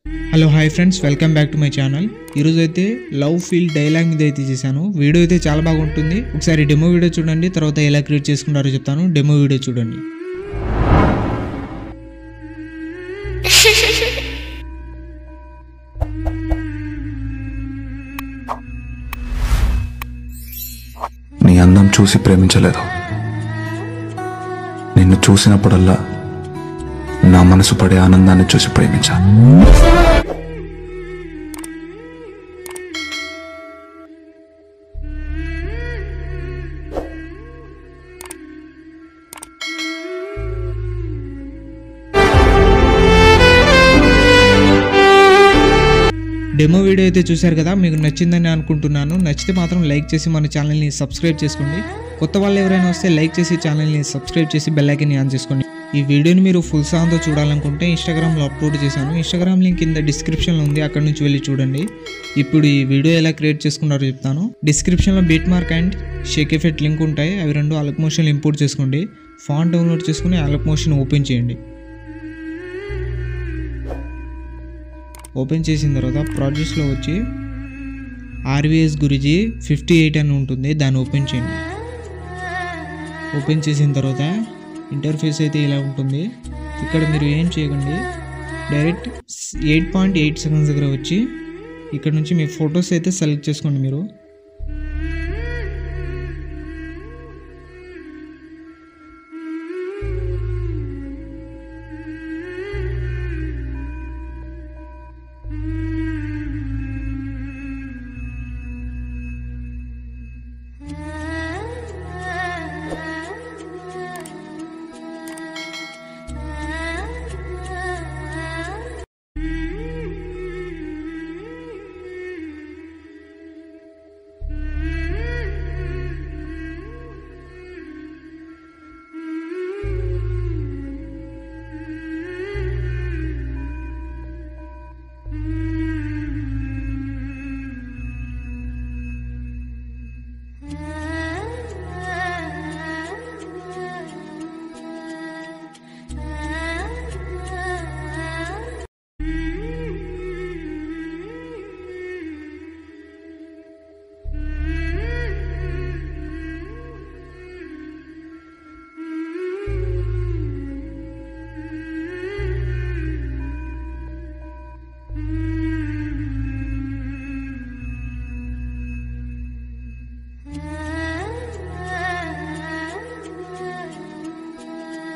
Hello hi friends, welcome back to my channel. ఈరోజు అయితే love feel dialogue మీద అయితే చేశాను. వీడియో అయితే చాలా బాగుంటుంది. ఒకసారి డెమో వీడియో చూడండి, తర్వాత ఎలా క్రియేట్ చేసుకుంటారో చెప్తాను. డెమో వీడియో చూడండి. నీ అందం చూసి ప్రేమించలేదు, నిన్ను చూసినప్పుడల్లా నా మనసు పడే ఆనందాన్ని చూసి ప్రేమించా. డెమో వీడియో అయితే చూశారు కదా, మీకు నచ్చిందని అనుకుంటున్నాను. నచ్చితే మాత్రం లైక్ చేసి మన ఛానల్ని సబ్స్క్రైబ్ చేసుకోండి. కొత్త వాళ్ళు ఎవరైనా వస్తే లైక్ చేసి ఛానల్ని సబ్స్క్రైబ్ చేసి బెల్ ఐకాన్ని ఆన్ చేసుకోండి. ఈ వీడియోని మీరు ఫుల్ సాంగ్తో చూడాలనుకుంటే ఇన్స్టాగ్రామ్లో అప్లోడ్ చేశాను. ఇన్స్టాగ్రామ్ లింక్ కింద డిస్క్రిప్షన్లో ఉంది, అక్కడ నుంచి వెళ్ళి చూడండి. ఇప్పుడు ఈ వీడియో ఎలా క్రియేట్ చేసుకున్నారో చెప్తాను. డిస్క్రిప్షన్లో beat mark and Sheikh effect link ఉంటాయి. అవి రెండు అలక్ మోషన్ ఇంపోర్ట్ చేసుకోండి. ఫాంట్ డౌన్లోడ్ చేసుకుని అలక్ మోషన్ ఓపెన్ చేయండి. ఓపెన్ చేసిన తర్వాత ప్రాజెక్ట్స్లో వచ్చి RVS గురుజీ 58 అని ఉంటుంది, దాన్ని ఓపెన్ చేయండి. ఓపెన్ చేసిన తర్వాత ఇంటర్ఫేస్ అయితే ఇలా ఉంటుంది. ఇక్కడ మీరు ఏం చేయకండి, డైరెక్ట్ 8.8 సెకండ్స్ దగ్గర వచ్చి ఇక్కడ నుంచి మీ ఫొటోస్ అయితే సెలెక్ట్ చేసుకోండి. మీరు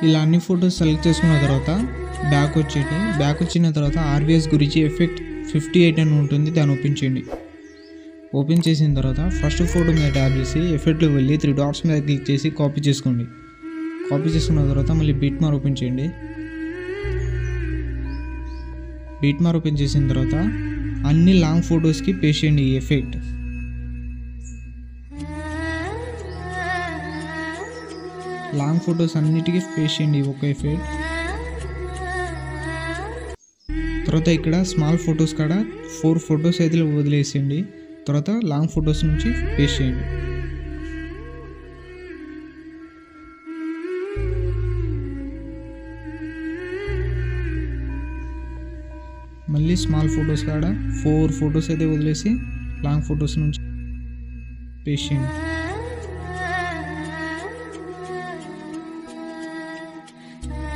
ఇలా అన్ని ఫొటోస్ సెలెక్ట్ చేసుకున్న తర్వాత బ్యాక్ వచ్చేయండి. బ్యాక్ వచ్చిన తర్వాత RVS గురించి ఎఫెక్ట్ 58 అని ఉంటుంది, దాన్ని ఓపెన్ చేయండి. ఓపెన్ చేసిన తర్వాత ఫస్ట్ ఫోటో మీద ట్యాప్ చేసి ఎఫెక్ట్లో వెళ్ళి 3 డాట్స్ మీద క్లిక్ చేసి కాపీ చేసుకోండి. కాపీ చేసుకున్న తర్వాత మళ్ళీ బీట్ మార్ ఓపెన్ చేయండి. బీట్ మార్ ఓపెన్ చేసిన తర్వాత అన్ని లాంగ్ ఫొటోస్కి పేస్ట్ చేయండి ఈ ఎఫెక్ట్. లాంగ్ ఫొటోస్ అన్నిటికీ పేస్ట్ చేయండి ఒక ఎఫెక్ట్. తర్వాత ఇక్కడ స్మాల్ ఫొటోస్ కాడ 4 ఫొటోస్ అయితే వదిలేసేయండి. తర్వాత లాంగ్ ఫొటోస్ నుంచి పేస్ట్ చేయండి. మళ్ళీ స్మాల్ ఫొటోస్ కాడ 4 ఫొటోస్ అయితే వదిలేసి లాంగ్ ఫొటోస్ నుంచి పేస్ట్ చేయండి.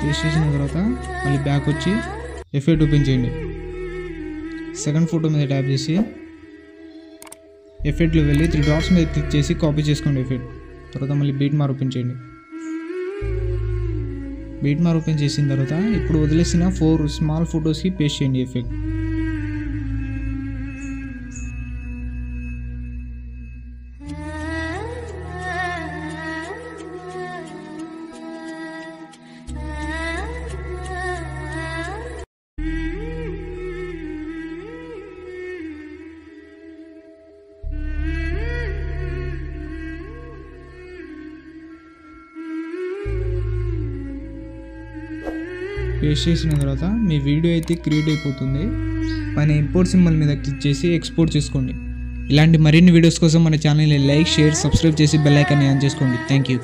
పేస్ట్ చేసిన తర్వాత మళ్ళీ బ్యాక్ వచ్చి ఎఫెక్ట్ ఓపెన్ చేయండి. సెకండ్ ఫోటో మీద ట్యాప్ చేసి ఎఫెక్ట్లో వెళ్ళి 3 డాట్స్ మీద క్లిక్ చేసి కాపీ చేసుకోండి ఎఫెక్ట్. తర్వాత మళ్ళీ బీట్ మార్ ఓపెన్ చేయండి. బీట్ మార్ ఓపెన్ చేసిన తర్వాత ఇప్పుడు వదిలేసిన 4 స్మాల్ ఫొటోస్కి పేస్ట్ చేయండి ఎఫెక్ట్. పేస్ట్ చేసిన తర్వాత మీ వీడియో అయితే క్రియేట్ అయిపోతుంది. పైన ఇంపోర్ట్ సింబల్ మీద క్లిక్ చేసి ఎక్స్పోర్ట్ చేసుకోండి. ఇలాంటి మరిన్ని వీడియోస్ కోసం మన ఛానల్ని లైక్, షేర్, సబ్స్క్రైబ్ చేసి బెల్ ఐకాన్ని ఆన్ చేసుకోండి. Thank you.